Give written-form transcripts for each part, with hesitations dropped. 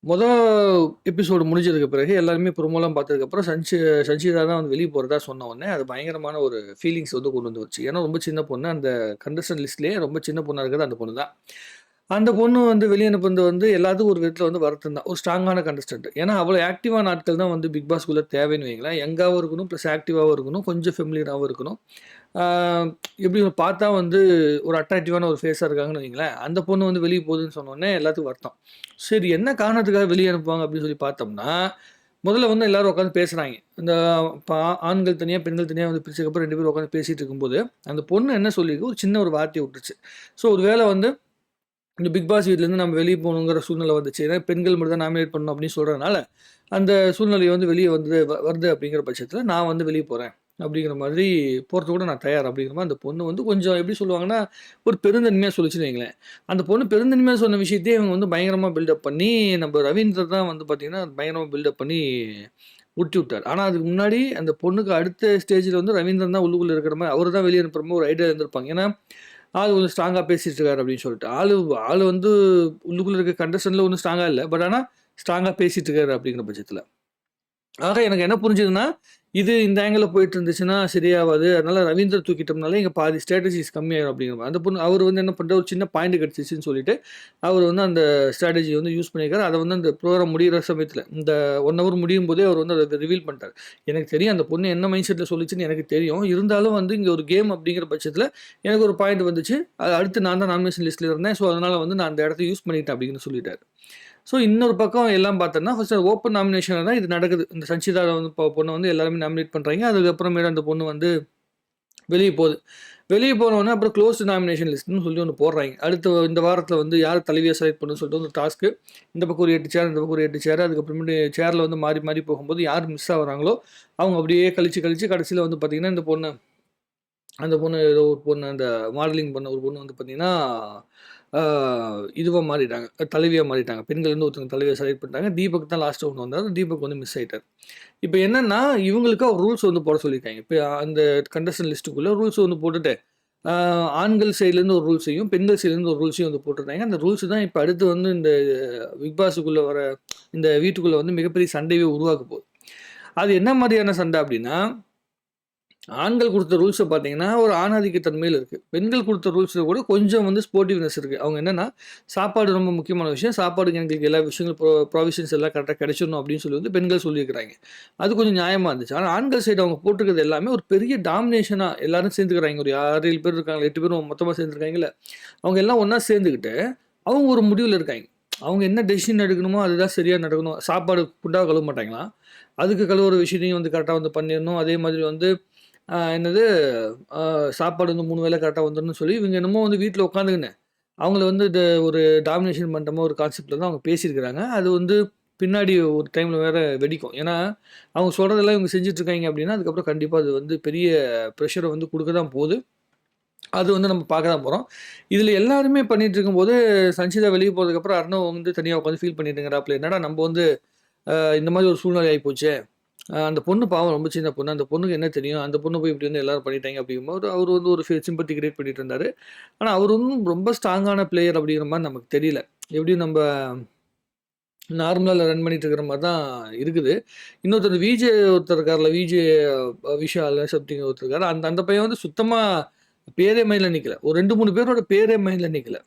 மொத எபிசோடு முடிஞ்சதுக்கு பிறகு எல்லாருமே ப்ரோமோலாம் பார்த்ததுக்கப்புறம் சஞ்சிதா தான் வந்து வெளிய போறதா சொன்ன உடனே, அது பயங்கரமான ஒரு ஃபீலிங்ஸ் வந்து கொண்டு வந்து வந்துச்சு. ஏன்னா ரொம்ப சின்ன பொண்ணு. அந்த கண்டஸ்டன்ட் லிஸ்ட்லயே ரொம்ப சின்ன பொண்ணா இருக்கிறது அந்த பொண்ணு தான். அந்த பொண்ணு வந்து வெளிய அனுப்புனது வந்து எல்லாத்துக்கும் ஒரு விதத்தில வந்து வருத்தம் தான். ஒரு ஸ்ட்ராங்கான கண்டஸ்டன்ட். ஏன்னா அவ்வளோ ஆக்டிவான ஆட்கள் தான் வந்து பிக் பாஸ்க்குள்ள தேவைன்னு வைங்களேன். யங்காவும் இருக்கணும், ப்ளஸ் ஆக்டிவாவும் இருக்கணும், கொஞ்சம் ஃபெமிலியராவும் இருக்கணும். ஆ எப்படி பார்த்தா வந்து ஒரு அட்ராக்டிவான ஒரு ஃபேஸா இருக்காங்கன்னு வைங்களேன். அந்த பொண்ணு வந்து வெளிய போகுதுன்னு சொன்னோனே எல்லாத்துக்கும் வருத்தம். சரி என்ன காரணத்துக்காக வெளிய அனுப்புவாங்க அப்படின்னு சொல்லி பார்த்தோம்னா, முதல்ல வந்து எல்லாரும் உட்காந்து பேசுறாய்ங்க. இந்த ஆண்கள் தனியா, பெண்கள் தனியா வந்து பிரிச்சதுக்கப்புறம் 2 பேரும் உட்காந்து பேசிட்டு இருக்கும்போது, அந்த பொண்ணு என்ன சொல்லிருக்கு, ஒரு சின்ன ஒரு வார்த்தைய விட்டுருச்சு. ஸோ ஒரு வேள வந்து இந்த பிக் பாஸ் வீட்லேருந்து நம்ம வெளிய போகணுங்கிற சூழ்நிலை வந்துச்சு. ஏன்னா பெண்கள் மட்டும் தான் நாமினேட் பண்ணணும் அப்படின்னு சொல்றதுனால, அந்த சூழ்நிலை வந்து வெளிய வந்து வருது அப்படிங்கிற பட்சத்தில, நான் வந்து வெளிய போறேன். அப்படிங்கிற மாதிரி போறதுக்கு கூட நான் தயார் அப்படிங்கிற மாரி அந்த பொண்ணு வந்து கொஞ்சம் எப்படி சொல்லுவாங்கன்னா, ஒரு பெருந்தன்மையா சொல்லுச்சுன்னு வைங்களேன். அந்த பொண்ணு பெருந்தன்மையா சொன்ன விஷயத்தையே இவங்க வந்து பயங்கரமா பில்டப் பண்ணி, நம்ம ரவீந்தர் தான் வந்து பார்த்தீங்கன்னா, பயங்கரமா பில்டப் பண்ணி உருட்டி விட்டாரு. ஆனா அதுக்கு முன்னாடி அந்த பொண்ணுக்கு அடுத்த ஸ்டேஜ்ல வந்து ரவீந்திரன் தான் உள்ளுக்குள்ள இருக்கிற மாரி, அவரு தான் வெளிய அனுப்புற மாரி ஒரு ஐடியா இருந்திருப்பாங்க. ஏன்னா, ஆள் கொஞ்சம் ஸ்ட்ராங்கா பேசிட்டு இருக்காரு அப்படின்னு சொல்லிட்டு. ஆளு வந்து உள்ளுக்குள்ள இருக்க கண்டஸ்டன்ட்ல ஒண்ணும் ஸ்ட்ராங்கா இல்ல. பட் ஆனா ஸ்ட்ராங்கா பேசிட்டு இருக்காரு அப்படிங்கிற பட்சத்தில. ஆக எனக்கு என்ன புரிஞ்சதுன்னா, இது இந்த ஆங்கிள்ல போயிட்டு இருந்துச்சுன்னா சரியாவாது. அதனால ரவீந்தர் தூக்கிட்டோம்னாலே இங்க பாதி ஸ்ட்ராட்டஜிஸ் கம்மியாயிரும் அப்படிங்கிற மாரி. அந்த பொண்ணு அவரு வந்து என்ன பண்றாரு, ஒரு சின்ன பாயிண்ட் கிடைச்சிச்சுன்னு சொல்லிட்டு, அவரு வந்து அந்த ஸ்ட்ராட்டஜிய வந்து யூஸ் பண்ணியிருக்காரு. அத வந்து அந்த ப்ரோகிராம் முடியிற சமயத்தில, இந்த 1 ஹவர் முடியும்போதே அவர் வந்து அத ரிவீல் பண்ணிட்டாரு. எனக்கு தெரியும் அந்த பொண்ணு என்ன மைண்ட் செட்ல சொல்லுச்சுன்னு எனக்கு தெரியும். இருந்தாலும் வந்து இங்க ஒரு கேம் அப்படிங்கிற பட்சத்தில, எனக்கு ஒரு பாயிண்ட் வந்துச்சு. அடுத்து நான் தான் நாமினேஷன் லிஸ்ட்ல இருந்தேன். ஸோ அதனால வந்து நான் அந்த இடத்த யூஸ் பண்ணிக்கிட்டேன் அப்படின்னு சொல்லிட்டாரு. ஸோ இன்னொரு பக்கம் எல்லாம் பார்த்தோம்னா, ஃபர்ஸ்ட் ஓப்பன் நாமினேஷன்ல தான் இது நடக்குது. இந்த சஞ்சிதா வந்து பொண்ண வந்து எல்லாருமே நாமினேட் பண்றாய்ங்க. அதுக்கப்புறமேல் அந்த பொண்ணு வந்து வெளிய போகுது. வெளிய போனோனே அப்புறம் குளோஸ்டு நாமினேஷன் லிஸ்ட்ன்னு சொல்லி ஒண்ணு போடுறாய்ங்க. அடுத்த இந்த வாரத்தில வந்து யார் தலைவியா செலக்ட் பண்ணணும்னு சொல்லிட்டு ஒரு டாஸ்க்கு. இந்த பக்கம் ஒரு 8 சேர், இந்த பக்கம் ஒரு 8 சேர். அதுக்கப்புறமேட்டு சேர்ல வந்து மாறி மாறி போகும்போது யார் மிஸ் ஆகுறாங்களோ, அவங்க அப்படியே கழிச்சு கழிச்சு கடைசியில வந்து பார்த்தீங்கன்னா, அந்த பொண்ணு ஏதோ ஒரு பொண்ணு அந்த மாடலிங் பண்ண ஒரு பொண்ணு வந்து பார்த்தீங்கன்னா, ஆ இதுவா மாறிட்டாங்க. தலைவியா மாறிட்டாங்க. பெண்கள் வந்து ஒருத்தவங்க தலைவியா செலக்ட் பண்ணிட்டாங்க. தீபக் தான் லாஸ்ட்டா ஒண்ணு வந்தாரு. தீபக் வந்து மிஸ் ஆயிட்டாரு. இப்ப என்னன்னா, இவங்களுக்கா ஒரு ரூல்ஸ் வந்து போட சொல்லியிருக்காங்க. இப்ப அந்த கண்டஸ்டன்ட் லிஸ்ட்டுக்குள்ள ரூல்ஸ் வந்து போட்டுட்டு, ஆ ஆண்கள் சைட்லேருந்து ஒரு ரூல்ஸையும், பெண்கள் சைட்லேருந்து ஒரு ரூல்ஸையும் வந்து போட்டிருந்தாங்க. அந்த ரூல்ஸ் தான் இப்ப அடுத்து வந்து இந்த பிக் பாஸுக்குள்ள வர இந்த வீட்டுக்குள்ள வந்து மிகப்பெரிய சண்டையவே உருவாக்க போகுது. அது என்ன மாரியான சண்டை அப்டின்னா, ஆண்கள் குடுத்த ரூல்ஸ பார்த்தீங்கன்னா, ஒரு ஆணாதிக்க தன்மையில இருக்கு. பெண்கள் குடுத்த ரூல்ஸ்ல கூட கொஞ்சம் வந்து ஸ்போர்ட்டிவ்னஸ் இருக்கு. அவங்க என்னன்னா, சாப்பாடு ரொம்ப முக்கியமான விஷயம். சாப்பாடுக்கு எங்களுக்கு எல்லா விஷயங்களும் ப்ரொவிஷன்ஸ் எல்லாம் கரெக்ட்டா கிடைச்சிடணும் அப்படின்னு சொல்லி வந்து பெண்கள் சொல்லியிருக்கிறாங்க. அது கொஞ்சம் நியாயமா இருந்துச்சு. ஆனா ஆண்கள் சைடு அவங்க போட்டிருக்கிறது எல்லாமே ஒரு பெரிய டாமினேஷனா எல்லாரும் சேர்ந்துக்கிறாங்க. ஒரு 6, 7 பேர் இருக்காங்க. 8 பேரும் மொத்தமா சேர்ந்துருக்காங்கல்ல. அவங்க எல்லாம் ஒண்ணா சேர்ந்துக்கிட்டு, அவங்க ஒரு முடிவுல இருக்காங்க. அவங்க என்ன டெசிஷன் எடுக்கணுமோ அதுதான் சரியா நடக்கணும். சாப்பாடு ஃபுட்டா கழுவ மாட்டாங்களாம். அதுக்கு கழுவுற விஷயத்தையும் வந்து கரெக்ட்டா வந்து பண்ணிறணும். அதே மாதிரி வந்து என்னது அ சாப்பாடு வந்து 3 வேள கரெக்ட்டா வந்துரணும்னு சொல்லி, இவங்க என்னமோ வந்து வீட்ல உட்காந்துக்கின்னு, அவங்கள வந்து ஒரு டாமினேஷன் பண்ற மாரி ஒரு கான்செப்ட்ல தான் அவங்க பேசியிருக்கிறாங்க. அது வந்து பின்னாடி ஒரு டைம்ல வேற வெடிக்கும். ஏன்னா, அவங்க சொல்றதெல்லாம் இவங்க செஞ்சுட்டு இருக்காய்ங்க அப்டின்னா, அதுக்கப்புறம் கண்டிப்பா அது வந்து பெரிய பிரஷர வந்து குடுக்க தான் போது. அது வந்து நம்ம பார்க்க தான் போறோம். இதுல எல்லாருமே பண்ணிட்டு இருக்கும்போது, சஞ்சிதா வெளிய போனதுக்கப்புறம் அர்ணவ் வந்து தனியா உட்காந்து ஃபீல் பண்ணிட்டு இருக்கிறாப்ல. என்னடா நம்ப வந்து இந்த மாரி ஒரு சூழ்நிலை ஆயிப்போச்சே! அந்த பொண்ணு பாவம் ரொம்ப சின்ன பொண்ணு. அந்த பொண்ணுக்கு என்ன தெரியும்? அந்த பொண்ண போய் இப்படி வந்து எல்லாரும் பண்ணிட்டாங்க அப்படிங்கும்போது, அவரு வந்து ஒரு சிம்பத்தி கிரியேட் பண்ணிட்டு இருந்தாரு. ஆனா, அவரு ஒண்ணும் ரொம்ப ஸ்ட்ராங்கான பிளேயர் அப்படிங்கிற மாரி நமக்கு தெரியல. எப்படியும் நம்ப நார்மலா ரன் பண்ணிட்டு இருக்கிற மாரி தான் இருக்குது. இன்னொருத்தர் விஜே ஒருத்தர் இருக்கார்ல, விஜே விஷால் சம்திங் ஒருத்தர் இருக்காரு. அந்த அந்த பையன் வந்து சுத்தமா பேரே மைண்ட்ல நிக்கல. ஒரு 2, 3 பேரோட பேரே மைண்ட்ல நிக்கல.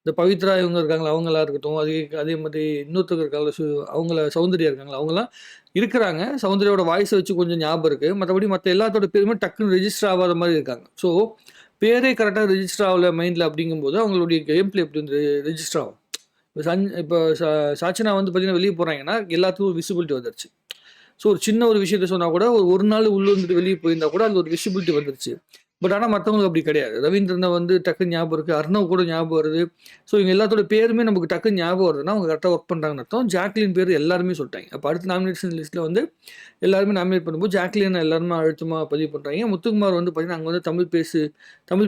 இந்த பவித்ரா இவங்க இருக்காங்களா, அவங்களா இருக்கட்டும். அதே அதே மாதிரி இன்னொருத்தவங்க இருக்காங்கல்ல, அவங்கள சௌந்தர்யா இருக்காங்களா, அவங்கலாம் இருக்கிறாங்க. சௌந்தர்யாவோட வாய்ஸ வச்சு கொஞ்சம் ஞாபகம் இருக்கு. மத்தபடி மத்த எல்லாத்தோட பேருமே டக்குனு ரெஜிஸ்டர் ஆவாத மாரி இருக்காங்க. ஸோ, பேரே கரெக்ட்டா ரெஜிஸ்டர் ஆகல மைண்ட்ல அப்படிங்கும்போது, அவங்களுடைய கேம் பிளே எப்படி வந்து ரெஜிஸ்டர் ஆகும்? இப்போ சாச்சனா வந்து பார்த்தீங்கன்னா, வெளிய போறாங்கன்னா, எல்லாத்துக்கும் ஒரு விசிபிலிட்டி வந்துருச்சு. ஸோ, ஒரு சின்ன ஒரு விஷயத்த சொன்னா கூட, ஒரு நாள் உள்ள இருந்துட்டு வெளிய போயிருந்தா கூட, அதுல ஒரு விசிபிலிட்டி வந்துருச்சு. பட் ஆனா மத்தவங்களுக்கு அப்படி கிடையாது. ரவீந்திரன வந்து டக்குன்னு ஞாபகம் இருக்கு. அர்ணவ் கூட ஞாபகம் வருது. ஸோ, இவங்க எல்லாத்தோட பேருமே நமக்கு டக்குன்னு ஞாபகம் வருதுன்னா, அவங்க கரெக்ட்டா ஒர்க் பண்றாங்கன்னு அர்த்தம். ஜாக்லின் பேரு எல்லாருமே சொல்ட்டாங்க. அப்ப அடுத்த நாமினேஷன் லிஸ்ட்ல வந்து எல்லாருமே நாமினேட் பண்ணும்போது, ஜாக்லின எல்லாருமே அழுத்தமா பதிவு பண்றாய்ங்க. முத்துக்குமார் வந்து பார்த்தீங்கன்னா, அங்க வந்து தமிழ்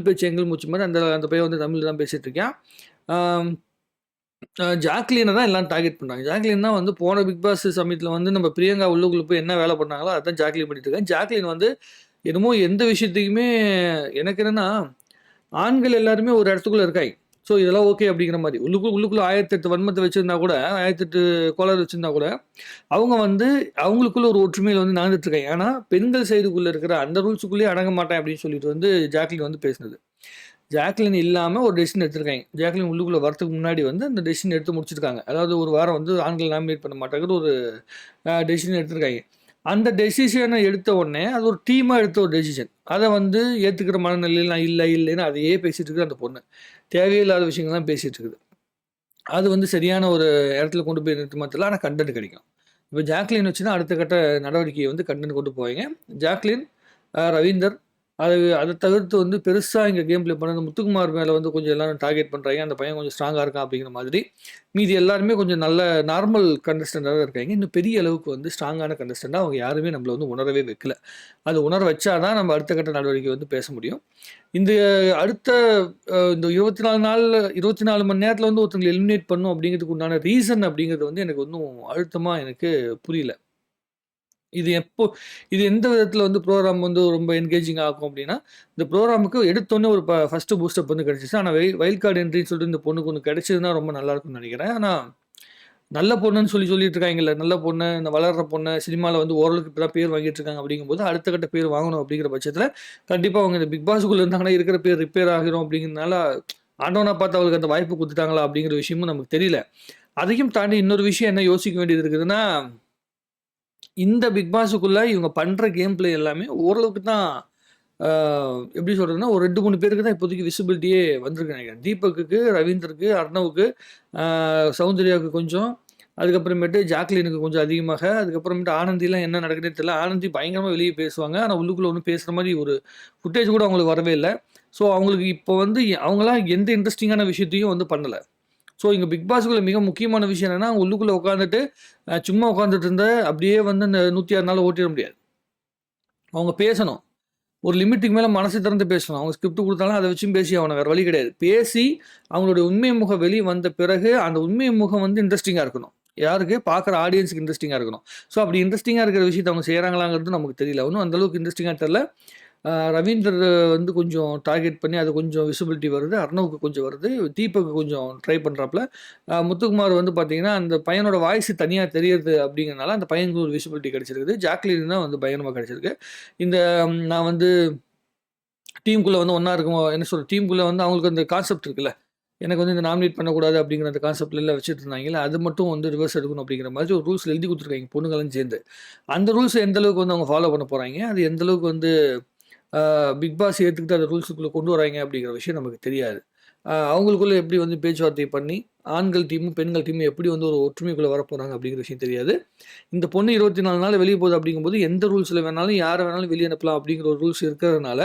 பேச்சு எங்கள் மூச்சு மாரி அந்த அந்த பையன் வந்து தமிழ்ல தான் பேசிட்டு இருக்கான். ஆம். ஜாக்லின தான் எல்லாரும் டார்கெட் பண்றாங்க. ஜாக்லின் தான் வந்து போன பிக் பாஸ் சமிட்ல வந்து நம்ம பிரியங்கா உள்ளுக்குள்ள போய் என்ன வேலை பண்ணாங்களோ, அதான் ஜாக்லின் பண்ணிட்டு இருக்காங்க. ஜாக்லின் வந்து என்னமோ எந்த விஷயத்துக்குமே எனக்கு என்னன்னா, ஆண்கள் எல்லாருமே ஒரு இடத்துக்குள்ள இருக்காய்ங்க. ஸோ இதெல்லாம் ஓகே அப்படிங்கிற மாதிரி உள்ளுக்குள்ள 1008 வன்மத்தை வச்சிருந்தா கூட 1008 கோளாறு வச்சிருந்தா கூட அவங்க வந்து அவங்களுக்குள்ள ஒரு ஒற்றுமையில் வந்து நடந்துட்டு இருக்காங்க. ஏன்னா பெண்கள் சைடுக்குள்ள இருக்கிற அந்த ரூல்ஸுக்குள்ளேயே அடங்க மாட்டேன் அப்படின்னு சொல்லிட்டு வந்து ஜாக்லின் வந்து பேசினது. ஜாக்லின் இல்லாமல் ஒரு டெசிஷன் எடுத்திருக்காங்க. ஜாக்லின் உள்ளுக்குள்ளே வரத்துக்கு முன்னாடி வந்து அந்த டெசிஷன் எடுத்து முடிச்சிருக்காங்க. அதாவது ஒரு வாரம் வந்து ஆண்கள் நாமினேட் பண்ண மாட்டாங்கிற ஒரு டெசிஷன் எடுத்திருக்காங்க. அந்த டெசிஷனை எடுத்த உடனே அது ஒரு டீமாக எடுத்த ஒரு டெசிஷன். அதை வந்து ஏற்றுக்கிற மனநிலையில் நான் இல்லைன்னு அதையே பேசிகிட்டு இருக்குது அந்த பொண்ணு. தேவையில்லாத விஷயங்கள்லாம் பேசிகிட்டு இருக்குது. அது வந்து சரியான ஒரு இடத்துல கொண்டு போய் நிறுத்த மாத்திரம், ஆனால் கண்டென்ட் கிடைக்கும். இப்போ ஜாக்லின் வச்சுன்னா அடுத்த கட்ட நடவடிக்கையை வந்து கண்டென்ட் கொண்டு போவாங்க. ஜாக்லின், ரவீந்தர், அதை தவிர்த்து வந்து பெருசாக இங்கே கேம் ப்ளே பண்ண முத்துக்குமார் மேலே வந்து கொஞ்சம் எல்லாரும் டார்கெட் பண்ணுறாங்க. அந்த பையன் கொஞ்சம் ஸ்ட்ராங்காக இருக்கான் அப்படிங்கிற மாதிரி. மீதி எல்லாருமே கொஞ்சம் நல்ல நார்மல் கண்டஸ்டண்டாக தான் இருக்காங்க. இன்னும் பெரிய அளவுக்கு வந்து ஸ்ட்ராங்கான கண்டஸ்டண்டாக அவங்க யாருமே நம்மளை வந்து உணரவே வைக்கல. அது உணர வச்சாதான் நம்ம அடுத்த கட்ட நடவடிக்கை வந்து பேச முடியும். இந்த அடுத்த இந்த 24 மணி நேரத்தில் வந்து ஒருத்தங்களை எலிமினேட் பண்ணும் அப்படிங்கிறதுக்கு உண்டான ரீசன் அப்படிங்கிறது வந்து எனக்கு ஒன்றும் அழுத்தமாக எனக்கு புரியல. இது எந்த விதத்தில் வந்து ப்ரோக்ராம் வந்து ரொம்ப என்கேஜிங் ஆகும் அப்படின்னா, இந்த ப்ரோக்ராமுக்கு எடுத்தோன்னே ஒரு ஃபஸ்ட்டு பூஸ்டப் வந்து கிடச்சிச்சு. ஆனால் வைல்ட் கார்டு என்ட்ரின்னு சொல்லிட்டு இந்த பொண்ணுக்கு ஒன்று கிடச்சதுன்னா ரொம்ப நல்லாயிருக்கும்னு நினைக்கிறேன். ஆனால் நல்ல பொண்ணுன்னு சொல்லிட்டு இருக்காங்கல்ல, நல்ல பொண்ணு, இந்த வளர்கிற பொண்ணு சினிமாவில் வந்து ஓரளவுக்கு இப்போ தான் பேர் வாங்கிட்டு இருக்காங்க. அப்படிங்கும்போது அடுத்த கட்ட பேர் வாங்கணும் அப்படிங்கிற பட்சத்தில் கண்டிப்பாக அவங்க இந்த பிக் பாஸுக்குள்ளே இருந்தாங்கன்னா இருக்கிற பேர் ரிப்பேர் ஆகிரும் அப்படிங்கிறதுனால ஆண்டவனா பார்த்து அவளுக்கு அந்த வாய்ப்பு கொடுத்துட்டாங்களா அப்படிங்கிற விஷயமும் நமக்கு தெரியல. அதையும் தாண்டி இன்னொரு விஷயம் என்ன யோசிக்க வேண்டியது இருக்குதுன்னா, இந்த பிக் பாஸுக்குள்ள இவங்க பண்ற கேம் பிளே எல்லாமே ஓரளவுக்கு தான் எப்படி சொல்றதுன்னா, ஒரு 2, 3 பேருக்கு தான் இப்போதைக்கு விசிபிலிட்டியே வந்திருக்கு நினைக்கிறேன். தீபக்குக்கு, ரவீந்தருக்கு, அர்ணவுக்கு, சௌந்தர்யாவுக்கு கொஞ்சம், அதுக்கப்புறமேட்டு ஜாக்லினுக்கு கொஞ்சம் அதிகமாக, அதுக்கப்புறமேட்டு ஆனந்திலாம் என்ன நடக்குதுன்னு தெரியல. ஆனந்தி பயங்கரமாக வெளியே பேசுவாங்க. ஆனால் உள்ளுக்குள்ளே ஒன்றும் பேசுகிற மாதிரி ஒரு ஃபுட்டேஜ் கூட அவங்களுக்கு வரவே இல்லை. ஸோ அவங்களுக்கு இப்போ வந்து அவங்களாம் எந்த இன்ட்ரெஸ்டிங்கான விஷயத்தையும் வந்து பண்ணலை. ஸோ இங்கே பிக் பாஸுக்குள்ள மிக முக்கியமான விஷயம் என்னென்னா, உள்ளுக்குள்ளே உட்காந்துட்டு சும்மா உட்காந்துட்டு இருந்த அப்படியே வந்து அந்த 106 நாள் ஓட்டிட முடியாது. அவங்க பேசணும். ஒரு லிமிட்டுக்கு மேலே மனசு திறந்து பேசணும். அவங்க ஸ்கிரிப்ட் கொடுத்தாலும் அதை வச்சும் பேசி ஆகணும். வேறு வழி கிடையாது. பேசி அவங்களுடைய உண்மை முகம் வெளியே வந்த பிறகு அந்த உண்மை முகம் வந்து இன்ட்ரெஸ்டிங்காக இருக்கணும். யாருக்கு? பார்க்குற ஆடியன்ஸுக்கு இன்ட்ரெஸ்டிங்காக இருக்கணும். ஸோ அப்படி இன்ட்ரெஸ்டிங்காக இருக்கிற விஷயத்தை அவங்க செய்கிறாங்களாங்கிறது நமக்கு தெரியல. ஒன்றும் அந்தளவுக்கு இன்ட்ரெஸ்டிங்காக தெரில. ரவீந்தர் வந்து கொஞ்சம் டார்கெட் பண்ணி அது கொஞ்சம் விசிபிலிட்டி வருது. அர்ணவுக்கு கொஞ்சம் வருது. தீபக்கு கொஞ்சம் ட்ரை பண்ணுறாப்புல. முத்துக்குமார் வந்து பார்த்தீங்கன்னா, அந்த பையனோட வாய்ஸ் தனியாக தெரியுது அப்படிங்கிறனால அந்த பையனுக்கு ஒரு விசிபிலிட்டி கிடச்சிருக்குது. ஜாக்லின் தான் வந்து பயங்கரமாக கிடச்சிருக்கு. இந்த நான் வந்து டீமுக்குள்ளே வந்து ஒன்றா இருக்கும் என்ன சொல்கிறது, டீமுக்குள்ளே வந்து அவங்களுக்கு அந்த கான்செப்ட் இருக்குல்ல, எனக்கு வந்து இந்த நாமினேட் பண்ணக்கூடாது அப்படிங்கிற அந்த கான்செப்ட்ல வச்சுட்டு இருந்தாங்களே, அது மட்டும் வந்து ரிவர்ஸ் எடுக்கணும் அப்படிங்கிற மாதிரி ஒரு ரூல்ஸ் எழுதி கொடுத்துருக்காங்க பொண்ணுங்களும் சேர்ந்து. அந்த ரூல்ஸ் எந்த அளவுக்கு வந்து அவங்க ஃபாலோ பண்ண போகிறாங்க, அது எந்த அளவுக்கு வந்து பிக் பாஸ் ஏற்றுக்கிட்டு அந்த ரூல்ஸுக்குள்ளே கொண்டு வராங்க அப்படிங்கிற விஷயம் நமக்கு தெரியாது. அவங்களுக்குள்ளே எப்படி வந்து பேச்சுவார்த்தை பண்ணி ஆண்கள் டீமும் பெண்கள் டீமும் எப்படி வந்து ஒரு ஒற்றுமைக்குள்ளே வரப்போகிறாங்க அப்படிங்கிற விஷயம் தெரியாது. இந்த பொண்ணு 24 நாள் வெளியே போகுது அப்படிங்கும்போது எந்த ரூல்ஸில் வேணாலும் யாரை வேணாலும் வெளியே அனுப்பலாம் அப்படிங்கிற ஒரு ரூல்ஸ் இருக்கிறதுனால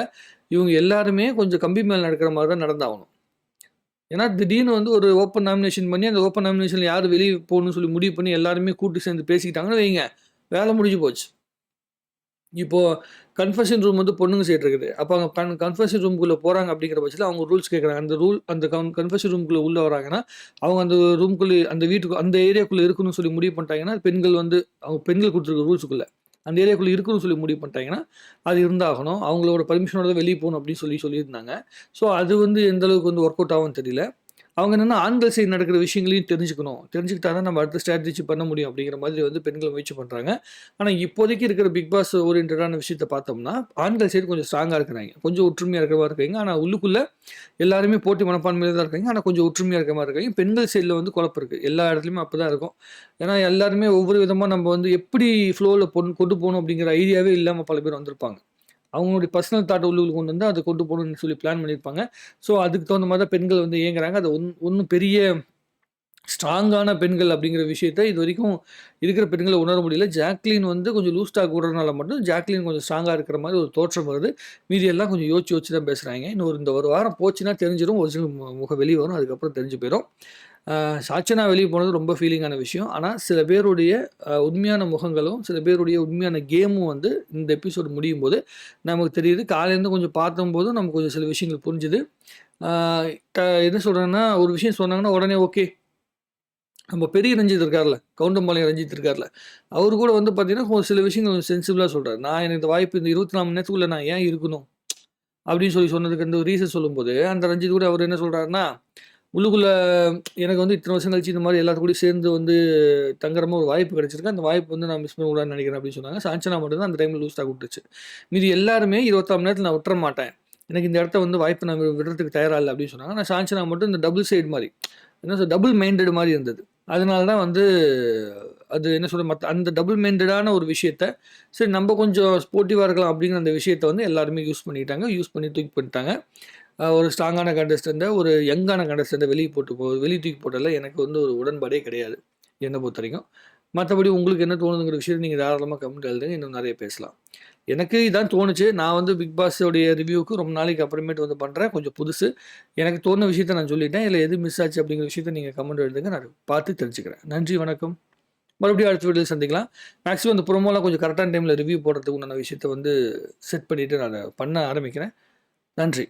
இவங்க எல்லாருமே கொஞ்சம் கம்பி மேலே நடக்கிற மாதிரி தான் நடந்தாகணும். ஏன்னா திடீர்னு வந்து ஒரு ஓப்பன் நாமினேஷன் பண்ணி அந்த ஓப்பன் நாமினேஷனில் யார் வெளியே போகணும்னு சொல்லி முடிவு பண்ணி எல்லாருமே கூட்டு சேர்ந்து பேசிக்கிட்டாங்கன்னு வைங்க, வேலை முடிஞ்சு போச்சு. இப்போது கன்ஃபெஷன் ரூம் வந்து பொண்ணுங்க சைடு இருக்குது. அப்போ அவங்க கன்ஃபெஷன் ரூமுக்குள்ளே போகிறாங்க அப்படிங்கிற பட்சத்தில் அவங்க ரூல்ஸ் கேட்குறாங்க. அந்த கன்ஃபெஷன் ரூமுக்குள்ளே உள்ளே வராங்கன்னா அவங்க அந்த ரூமுக்குள்ளே அந்த வீட்டுக்கு அந்த ஏரியாக்குள்ளே இருக்கணும்னு சொல்லி முடிவு பண்ணிட்டாங்கன்னா, பெண்கள் வந்து அவங்க பெண்கள் கொடுத்துருக்க ரூல்ஸுக்குள்ளே அந்த ஏரியாக்குள்ளே இருக்கணும்னு சொல்லி முடிவு பண்ணிட்டாங்கன்னா, அது இருந்தாகணும். அவங்களோட பர்மிஷனோட தான் வெளியே போகணும் அப்படின்னு சொல்லியிருந்தாங்க. ஸோ அது வந்து எந்த அளவுக்கு வந்து ஒர்க் அவுட் ஆகும்னு தெரியல. அவங்க என்னென்னா ஆண்கள் சைடு நடக்கிற விஷயங்களையும் தெரிஞ்சுக்கிட்டா தான் நம்ம அடுத்த ஸ்ட்ராட்டஜி பண்ண முடியும் அப்படிங்கிற மாதிரி வந்து பெண்கள் முயற்சி பண்ணுறாங்க. ஆனால் இப்போதைக்கு இருக்கிற பிக் பாஸ் ஓரியன்டான விஷயத்தை பார்த்தோம்னா ஆண்கள் சைடு கொஞ்சம் ஸ்ட்ராங்காக இருக்கிறாங்க, கொஞ்சம் ஒற்றுமையாக இருக்கிற மாதிரி இருக்காங்க. ஆனால் உள்ளுக்குள்ளே எல்லாருமே போட்டி மனப்பான்மையில் தான் இருக்காங்க. ஆனால் கொஞ்சம் ஒற்றுமையாக இருக்கிற மாதிரி இருக்காங்க. பெண்கள் சைடில் வந்து குழப்பம் இருக்குது. எல்லா இடத்துலையுமே அப்போ தான் இருக்கும். ஏன்னா எல்லாருமே ஒவ்வொரு விதமாக நம்ம வந்து எப்படி ஃப்ளோவில் கொண்டு போகணும் அப்படிங்கிற ஐடியாவே இல்லாமல் பல பேர் வந்திருப்பாங்க. அவங்களுடைய பர்சனல் தாட் உள்ளுக்குள்ள கொண்டு வந்து அதை கொண்டு போகணும்னு சொல்லி பிளான் பண்ணியிருப்பாங்க. ஸோ அதுக்கு தகுந்த மாதிரி தான் பெண்கள் வந்து இயங்குறாங்க. அது ஒன்றும் பெரிய ஸ்ட்ராங்கான பெண்கள் அப்படிங்கிற விஷயத்த இது வரைக்கும் இருக்கிற பெண்களை உணர முடியல. ஜாக்லின் வந்து கொஞ்சம் லூஸ் டாக் விடுறதுனால மட்டும் ஜாக்லின் கொஞ்சம் ஸ்ட்ராங்காக இருக்கிற மாதிரி ஒரு தோற்றம் வருது. மீதியெல்லாம் கொஞ்சம் யோசிச்சு தான் பேசுகிறாங்க. இந்த ஒரு வாரம் போச்சுன்னா தெரிஞ்சிடும். ஒரிஜினல் முகம் வெளியே வரும். அதுக்கப்புறம் தெரிஞ்சு போயிடும். சாச்சனா வெளியே போனது ரொம்ப ஃபீலிங்கான விஷயம். ஆனால் சில பேருடைய உண்மையான முகங்களும் சில பேருடைய உண்மையான கேமும் வந்து இந்த எபிசோடு முடியும் போது நமக்கு தெரியுது. காலையிலேருந்து கொஞ்சம் பார்த்தம்போதும் நமக்கு கொஞ்சம் சில விஷயங்கள் புரிஞ்சுது. என்ன சொல்கிறேன்னா, ஒரு விஷயம் சொன்னாங்கன்னா உடனே ஓகே. நம்ம பெரிய ரஞ்சித் இருக்கார்ல, கவுண்டம்பாளையம் ரஞ்சித் இருக்கார்ல, அவரு கூட வந்து பார்த்தீங்கன்னா சில விஷயங்கள் கொஞ்சம் சென்சிபிளாக சொல்கிறார். நான் எனக்கு இந்த வாய்ப்பு இந்த 24 மணி நேரத்துக்குள்ளே நான் ஏன் இருக்கணும் அப்படின்னு சொன்னதுக்கு அந்த ரீசன் சொல்லும்போது அந்த ரஞ்சித் கூட அவர் என்ன சொல்கிறாருன்னா, உள்ளுக்குள்ள எனக்கு வந்து இத்தனை வருஷம் கழிச்சு இந்த மாதிரி எல்லாத்து கூடயும் சேர்ந்து வந்து தங்குறமா ஒரு வாய்ப்பு கிடைச்சிருக்கு. அந்த வாய்ப்பு வந்து நான் மிஸ் பண்ணக்கூடாதுன்னு நினைக்கிறேன் அப்படின்னு சொன்னாங்க. சாஞ்சனா மட்டும் தான் அந்த டைமில் லூஸ் டாக் விட்டுச்சு. மீதி எல்லாருமே 24 மணி நேரத்தில் நான் விட்டுற மாட்டேன், எனக்கு இந்த இடத்த வந்து வாய்ப்பு நான் விடுறதுக்கு தயாராக இல்லை அப்படின்னு சொன்னாங்க. நான் சாஞ்சனா மட்டும் இந்த டபுள் சைடு மாதிரி, என்ன சொல் டபுள் மைண்டட் மாதிரி இருந்தது. அதனால தான் வந்து அது என்ன சொல்ற மற்ற அந்த டபுள் மைண்டடான ஒரு விஷயத்த சரி நம்ம கொஞ்சம் ஸ்போர்ட்டிவாக இருக்கலாம் அப்படிங்கிற அந்த விஷயத்த வந்து எல்லாருமே யூஸ் பண்ணிக்கிட்டாங்க. யூஸ் பண்ணி தூக்கி பண்ணிட்டாங்க. ஒரு ஸ்ட்ராங்கான கண்டஸ்டண்ட்டை, ஒரு யங்கான கண்டஸ்டண்ட்டை வெளியே தூக்கி போட்டதில் எனக்கு வந்து ஒரு உடன்பாடே கிடையாது என்னை பொறுத்த வரைக்கும். மற்றபடி உங்களுக்கு என்ன தோணுதுங்கிற விஷயத்தை நீங்கள் தாராளமாக கமெண்ட் எழுதுங்க, இன்னும் நிறைய பேசலாம். எனக்கு இதான் தோணுச்சு. நான் வந்து பிக் பாஸோடைய ரிவ்யூவுக்கு ரொம்ப நாளைக்கு அப்புறமேட்டு வந்து பண்ணுறேன், கொஞ்சம் புதுசு. எனக்கு தோணுன விஷயத்த நான் சொல்லிட்டேன். இல்லை எது மிஸ் ஆச்சு அப்படிங்கிற விஷயத்த நீங்கள் கமெண்ட் எழுதுங்க, நான் பார்த்து தெரிஞ்சுக்கிறேன். நன்றி, வணக்கம். மறுபடியும் அடுத்த வீடியோவில் சந்திக்கலாம். மேக்ஸிமம் அந்த ப்ரோமோலாம் கொஞ்சம் கரெக்டான டைமில் ரிவ்யூ போடுறதுக்கு உண்டான விஷயத்த வந்து செட் பண்ணிவிட்டு நான் பண்ண ஆரம்பிக்கிறேன். நன்றி.